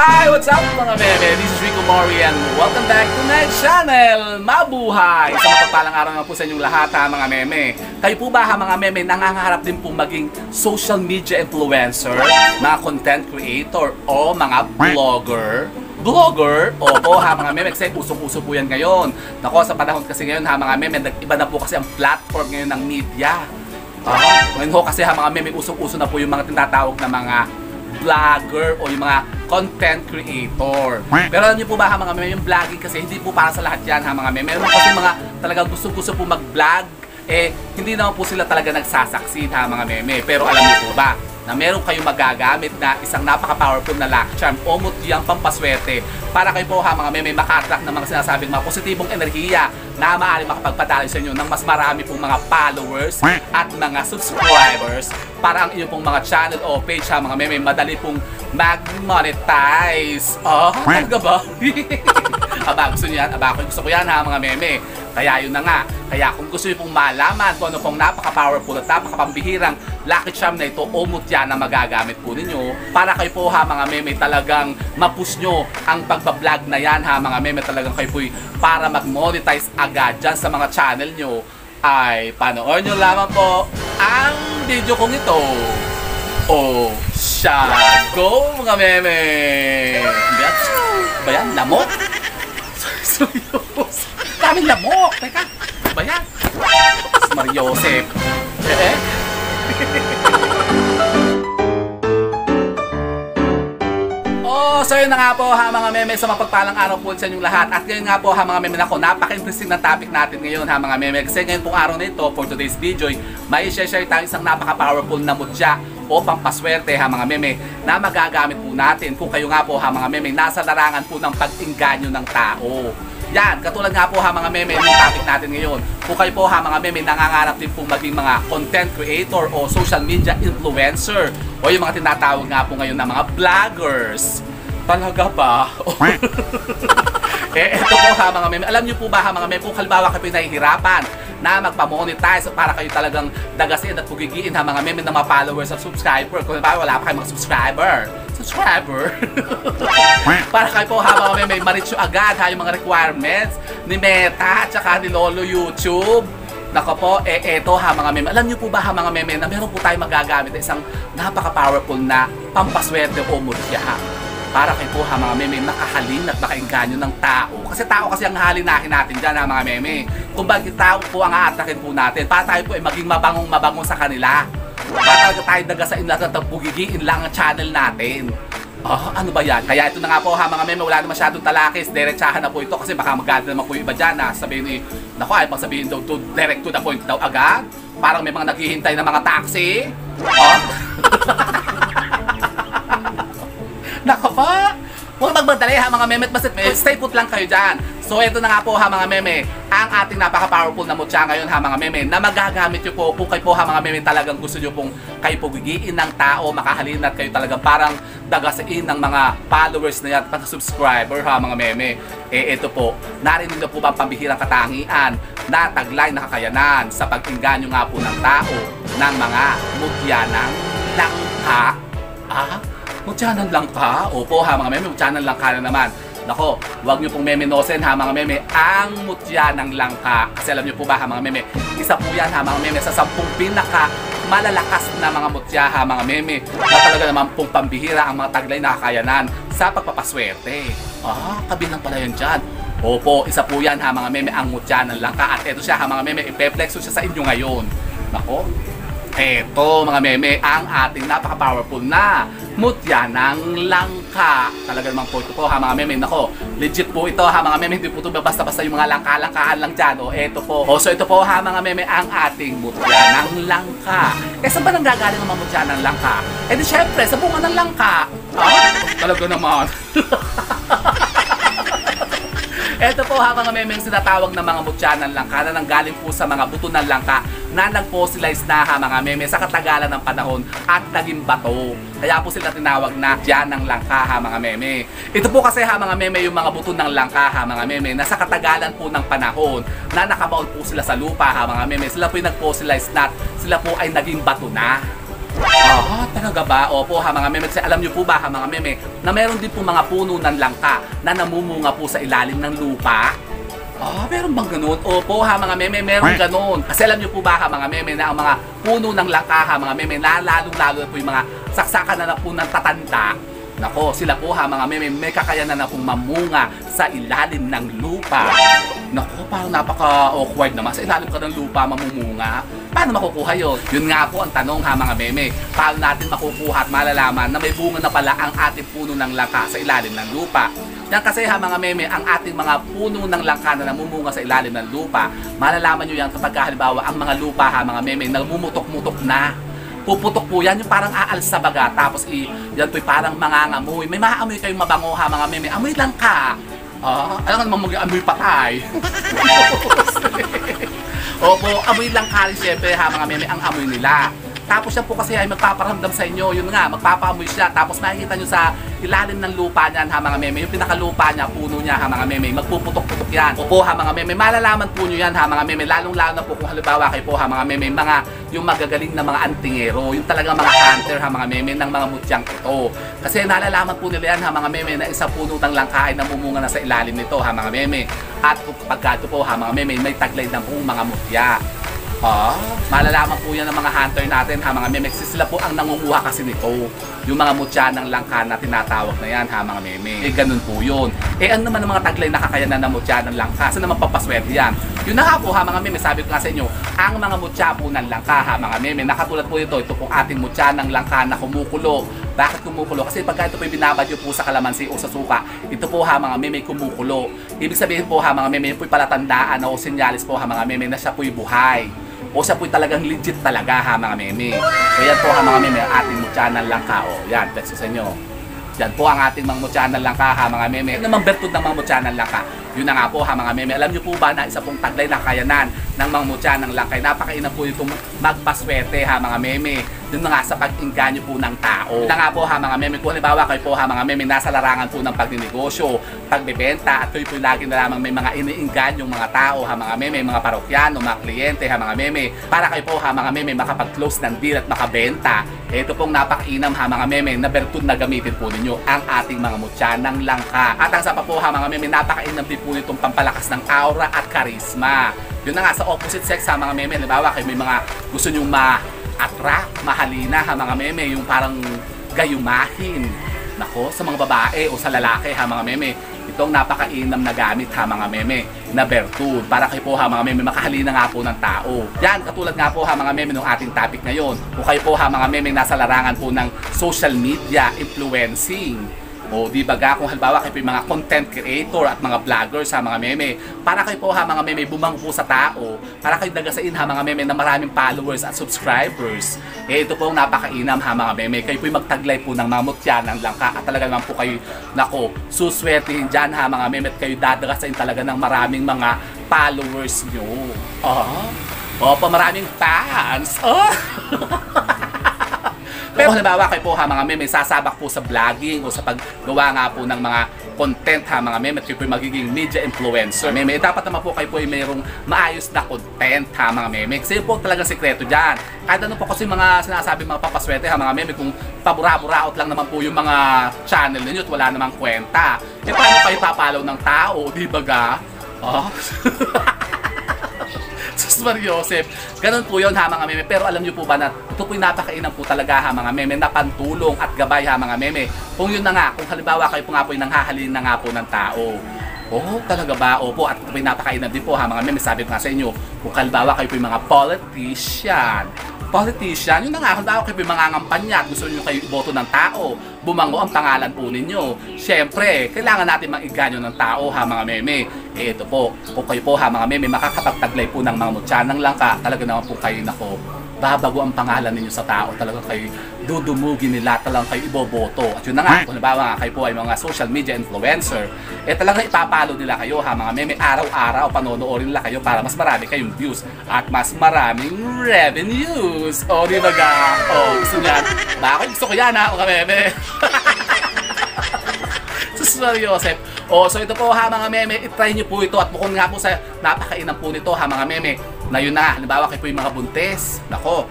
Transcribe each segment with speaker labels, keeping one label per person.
Speaker 1: Hi! What's up mga meme? This is Rico Mori and welcome back to my channel, Mabuhay! Sa mapagpalang araw na po sa inyong lahat ha mga meme. Kayo po ba ha mga meme nangangarap din po maging social media influencer, mga content creator o mga vlogger? Vlogger? Opo ha mga meme, kasi usong-uso po yan ngayon. Nako, sa panahon kasi ngayon ha mga meme, iba na po kasi ang platform ngayon ng media. Ngayon ho kasi ha mga meme, usong-uso na po yung mga tinatawag na mga vlogger o yung mga content creator. Pero alam niyo po ba ha mga meme, yung vlogging kasi hindi po para sa lahat yan ha mga meme. Meron kasi mga talagang gusto po mag-vlog, hindi naman po sila talaga nagsasucceed ha mga meme. Pero alam niyo po ba na meron kayong magagamit na isang napaka-powerful na luck charm o mutyang pampaswerte para kayo po ha mga meme maka-attract ng mga sinasabing mga positibong enerhiya na maaaring makapagpadala sa inyo ng mas marami pong mga followers at mga subscribers para ang inyong pong mga channel o page ha mga meme madali pong mag-monetize. Talaga ba? Aba, gusto niyo yan? Aba, gusto ko yan ha mga meme. Kaya yun na nga. Kaya kung gusto niyo pong malaman kung ano pong napaka-powerful at napaka-pambihirang lucky charm na ito o mutya na magagamit po ninyo para kayo po ha mga meme talagang mapush nyo ang pagbablog na yan ha mga meme talagang kayo po para mag-monetize agad dyan sa mga channel nyo ay panoorin nyo lamang po ang video kong ito. O siya, go mga meme! Ba yan? Lamok? Serious? Kaming lamok! Teka, ba yan? Mariosep. So yun na nga po ha mga meme, sa mapagpalang araw po sa inyong lahat. At ngayon nga po ha mga meme, nako, napaka-interesting na topic natin ngayon ha mga meme. Kasi ngayon pong araw na ito, for today's video, may share tayo isang napaka-powerful na mutya o pampaswerte ha mga meme na magagamit po natin kung kayo nga po ha mga meme nasa larangan po ng pag-engganyo ng tao. Yan, katulad nga po ha mga meme yung topic natin ngayon. Kung kayo po ha mga meme nangangarap din pong maging mga content creator o social media influencer o yung mga tinatawag nga po ngayon na mga vloggers. Talaga ba? Ito po ha mga meme. Alam niyo po ba ha mga meme, kung halimbawa kayo nahihirapan na magpa-monetize para kayo talagang dagasin at pugigiin ha mga meme ng mga followers at subscriber. Kung halimbawa wala pa kayong mga subscriber para kayo po ha mga meme ma-reach agad ha yung mga requirements ni Meta at saka ni Lolo YouTube. Nako po, eto ha mga meme. Alam niyo po ba ha mga meme na meron po tayong magagamit na isang napaka-powerful na pampaswerte o mutya para kayo po ha mga meme makahalin at makaengganyo ng tao. Kasi tao kasi ang halinahin natin dyan ha mga meme. Kung bakit tao po ang aatakin po natin para tayo po ay maging mabangong sa kanila. Para tayo dagasain lahat at pugigiin lang ang channel natin. Ano ba yan? Kaya ito na nga po ha mga meme, wala na masyadong talakis. Diretsahan na po ito kasi baka maganda naman po yung iba dyan na sabihin ni, naku ay pang sabihin daw direct to the point daw agad. Parang may mga naghihintay na mga taxi. Nako pa! Huwag magmadali ha mga meme, basta stay put lang kayo dyan. So ito na nga po ha mga meme, ang ating napaka-powerful na mutya ngayon ha mga meme na magagamit nyo po kung kayo po ha mga meme talagang gusto nyo pong kayo pugigiin ng tao, makahalin at kayo talagang parang dagasain ng mga followers na yan at subscriber ha mga meme. Ito po, narinig na po ba ang pambihirang katangian na taglay na kakayanan sa pag-engganyo nga po ng tao ng mga mutya ng langka? Mutya ng langka? Opo ha mga meme, mutya ng langka na naman. Nako, huwag nyo pong memenosen ha mga meme ang mutya ng langka. Kasi alam nyo po ba ha mga meme, isa po yan ha mga meme sa 10 pinaka malalakas na mga mutya ha mga meme na talaga naman pong pambihira ang mga taglay na kakayanan sa pagpapaswerte. Kabilang pala yan dyan. Opo, isa po yan ha mga meme ang mutya ng langka. At eto siya ha mga meme, ipe-flex siya sa inyo ngayon. Nako, eto mga meme ang ating napaka-powerful na mutya ng langka. Talaga naman po ito po ha mga meme. Nako, legit po ito ha mga meme. Hindi po ito basta-basta yung mga langka-langkaan lang dyan. Eto po. So ito po ha mga meme ang ating mutya ng langka. Saan ba nanggagaling ang mga mutya ng langka? Di syempre sa bunga ng langka. Talaga naman. Ito po ha mga meme, sinatawag na mga mutya ng langka na nanggaling po sa mga buto ng langka na nag-fossilize na ha mga meme sa katagalan ng panahon at naging bato. Kaya po sila tinawag na dyan ng langka ha mga meme. Ito po kasi ha mga meme yung mga buto ng langka ha mga meme na sa katagalan po ng panahon na nakabaon po sila sa lupa ha mga meme. Sila po yung nag-fossilize na sila po ay naging bato na. Talaga ba? Opo ha mga meme. Kasi alam nyo po ba ha mga meme, na meron din po mga puno ng langka na namumunga po sa ilalim ng lupa? Meron bang ganun? Opo ha mga meme, meron ganun. Kasi alam nyo po ba ha mga meme na ang mga puno ng langka ha mga meme, lalong-lalo na po yung mga saksakan na po ng tatanda. Nako, sila po ha mga meme, may kakayanan na pong mamunga sa ilalim ng lupa. Nako, parang napaka-awkward naman. Sa ilalim ka ng lupa mamumunga. Paano makukuha yun? Yun nga po ang tanong ha mga meme. Paano natin makukuha at malalaman na may bunga na pala ang ating puno ng langka sa ilalim ng lupa? Yan kasi ha mga meme, ang ating mga puno ng langka na namumunga sa ilalim ng lupa, malalaman nyo yan kapag halimbawa ang mga lupa ha mga meme, nagmumutok-mutok na. Puputok po yan, yung parang aalis sa baga, tapos yan po'y parang mangangamoy. May maamoy kayong mabango ha mga meme, amoy langka. Alam ka naman mag-amoy patay. Opo, amoy langka rin syempre ha mga meme, ang amoy nila. Tapos yan po kasi ay magpaparamdam sa inyo, yun nga, magpapaamoy siya. Tapos makikita nyo sa ilalim ng lupa niyan ha mga meme, yung pinakalupa niya, puno niya ha mga meme, magpuputok-putok yan. Opo ha mga meme, malalaman po nyo yan ha mga meme, lalong-lalo na po kung halimbawa kayo po ha mga meme, yung magagaling na mga antingero, yung talagang mga hunter ha mga meme ng mga mutyang ito. Kasi nalalaman po nila yan ha mga meme na isang puno ng langka ay namumunga na sa ilalim nito ha mga meme. At pagka ito po ha mga meme, may taglay na pong mga mutya. Malalaman po yan ng mga hunter natin ha mga meme. Sila po ang nangunguha kasi nito. Yung mga mutya ng langka na tinatawag na yan ha mga meme. Ganun po yun. Ano naman ang mga taglay na kakayanan ng mutya ng langka? Saan naman papaswerte yan? Yun na nga po ha mga meme. Sabi ko nga sa inyo, ang mga mutya po ng langka ha mga meme. Nakatulad po ito pong ating mutya ng langka na kumukulo. Bakit kumukulo? Kasi pagka ito po binabadyo po sa kalamansi o sa suka, ito po ha mga meme kumukulo. Ibig sabihin po ha mga meme, po'y palatandaan o sinyalis po ha mga meme na siya po'y buhay. O siya po'y talagang legit talaga ha mga meme. So yan po ha mga meme, ang ating mutya ng langka. Yan, text sa inyo. Yan po ang ating mga mutya ng langka ha mga meme. Ano namang bertud ng mga mutya ng langka? Yun na nga po ha mga meme. Alam nyo po ba na isa pong taglay na kakayanan ng mga mutya ng langka? Napakainam po itong magpaswerte ha mga meme. Doon na nga sa pag-inganyo po ng tao. Yun na nga po ha mga meme. Kung halimbawa kayo po ha mga meme, nasa larangan po ng pagninegosyo, pagbebenta, at kayo po lagi na lamang may mga iniingganyong mga tao ha mga meme, mga parokyano, mga kliyente ha mga meme, para kayo po ha mga meme makapag-close ng deal at makabenta. Ito pong napakainam ha mga meme na bertud na gamitin po ninyo ang ating mga mutya ng langka. At ang sa pa po ha mga meme, napakainam din po itong pampalakas ng aura at karisma. Yun na nga sa opposite sex ha mga meme, halimbawa kayo may mga gusto nyong ma-attract, mahalina ha mga meme, yung parang gayumahin. Nako, sa mga babae o sa lalaki ha mga meme, itong napakainam na gamit ha mga meme na bertud para kayo po ha mga meme makahalina nga po ng tao. Yan, katulad nga po ha mga meme ng ating topic ngayon. Kung kayo po ha mga meme nasa larangan po ng social media, influencing, o di ba ga, kung halimbawa kayo po yung mga content creator at mga vloggers ha mga meme, para kayo po ha mga meme bumango po sa tao, para kayo nagasain ha mga meme na maraming followers at subscribers. Ito po ang napakainam ha mga meme, kayo po yung magtaglay po ng mga mutya ng langka at talaga naman po kayo, nako, suswertihin dyan ha mga meme at kayo dadagasain talaga ng maraming mga followers nyo. Maraming fans. Pero halimbawa kayo po ha mga meme, sasabak po sa vlogging o sa paggawa nga po ng mga content ha mga meme at kayo po magiging media influencer. Meme, dapat naman po kayo po ay mayroong maayos na content ha mga meme. Kasi po talagang sekreto dyan. Kahit ano po kasi mga sinasabi mga papaswerte ha mga meme, kung pabura-buraot lang naman po yung mga channel ninyo at wala namang kwenta. Paano kayo papalaw ng tao, di ba ga? Sus Mariosep, ganun po yun ha mga meme. Pero alam nyo po ba na ito po'y napakainam po talaga ha mga meme na pantulong at gabay ha mga meme. Kung yun na nga, kung halimbawa kayo po nga po'y nanghahalin na nga po ng tao. Talaga ba? Opo, at ito po'y napakainam din po ha mga meme. Sabi ko nga sa inyo, kung halimbawa kayo po'y mga politician, yun na nga, halimbawa kayo po'y mangangampanya at gusto nyo kayo iboto ng tao, bumango ang pangalan po ninyo. Siyempre, kailangan natin maiganyo ng tao ha mga meme. Ito po, kung kayo po ha mga meme, makakapagtaglay po ng mga mutya ng langka, talaga naman po kayo nako, babago ang pangalan ninyo sa tao, talagang kayo dudumugin nila, talagang kayo iboboto. At yun na nga, kung halimbawa kayo po ay mga social media influencer, talagang ipapalo nila kayo ha mga meme, araw-araw panonoorin nila kayo para mas marami kayong views at mas maraming revenues. Di ba ga? Gusto niyan? Bakit gusto ko yan ha mga meme? Sus Mariosep. So ito po ha mga meme, itry nyo po ito at bukod nga po sa napakainam po nito ha mga meme, na yun na, halimbawa kayo po yung mga buntis. Nako,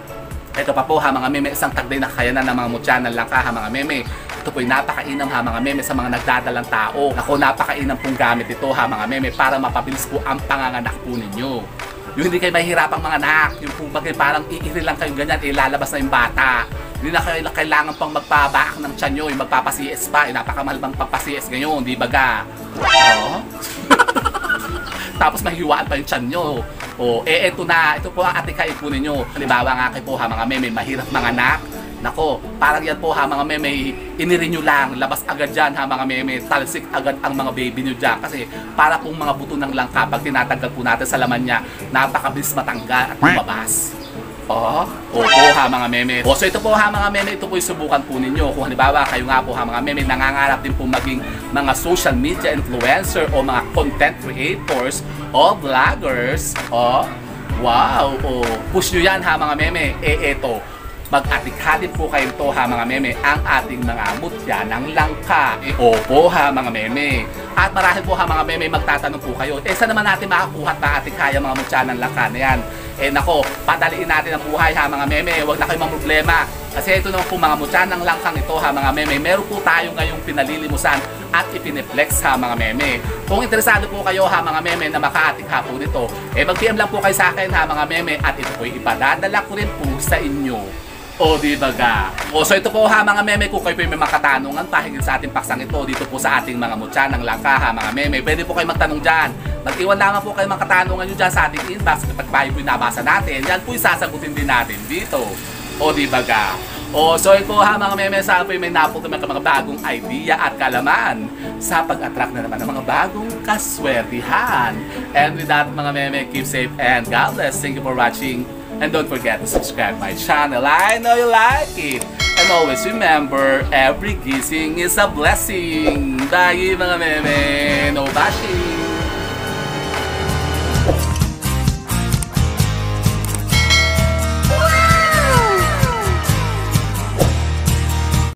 Speaker 1: ito pa po ha mga meme, isang taglay na kakayanan ng mga mutya ng langka ha mga meme. Ito po'y napakainam ha mga meme sa mga nagdadalang tao. Ako, napakainam pong gamit ito ha mga meme para mapabilis po ang panganganak po ninyo. Yung hindi kayo mahihirapang mga anak, yung kung bagay parang iiri lang kayo ganyan, ilalabas na yung bata. Hindi na kayo kailangan pang magpabaak ng tiyan nyo, yung magpapasies pa, napakamahal bang papasies ngayon, di ba ga? Oh. Tapos mahiwaan pa yung tiyan nyo. O, eto na, ito po ang atikain po ninyo. Halimbawa nga kayo po ha mga meme, mahirap mga anak. Nako, parang yan po ha mga meme, iniri nyo lang, labas agad dyan ha mga meme, talsik agad ang mga baby nyo dyan. Kasi para pong mga buto ng langka, pag tinatanggal po natin sa laman niya, napakabilis matanggal at lumabas. Opo ha mga meme. So ito po ha mga meme, ito po yung subukan po ninyo. Kung halimbawa kayo nga po ha mga meme, nangangarap din po maging mga social media influencer o mga content creators o vloggers. Wow, push nyo yan ha mga meme. Eto, mag-atikhalin po kayo ito ha mga meme, ang ating mga mutya ng langka. Opo ha mga meme. At marahil po ha mga meme, magtatanong po kayo, saan naman natin makakuha na atikaya mga mutya ng langka na yan? Nako, padaliin natin ang buhay ha mga meme, huwag na kayong problema. Kasi ito naman po mga mutya ng langkang ito ha mga meme, meron po tayo ngayong pinalilimusan at ipineflex ha mga meme. Kung interesado po kayo ha mga meme na makaatikha po nito, mag-PM lang po kayo sa akin ha mga meme, at ito po ipadadala ko rin po sa inyo. O di ba ga? So ito po ha mga meme, kung kayo po may makatanungan pahingin sa ating paksang ito dito po sa ating mga mutya ng langka ha mga meme, pwede po kayo magtanong dyan. Mag-iwan lamang po kayo mga katanungan nyo dyan sa ating inbox. Kapag tayo po nabasa natin, yan po yung sasagutin din natin dito. O di ba ga? So ito po ha mga meme, saan po may napunta mga bagong idea at kalaman sa pag-attract na naman ng mga bagong kaswertihan. And with that mga meme, keep safe and God bless. Thank you for watching. And don't forget to subscribe my channel. I know you like it. And always remember, every gising is a blessing. Bye mga meme. No bashing.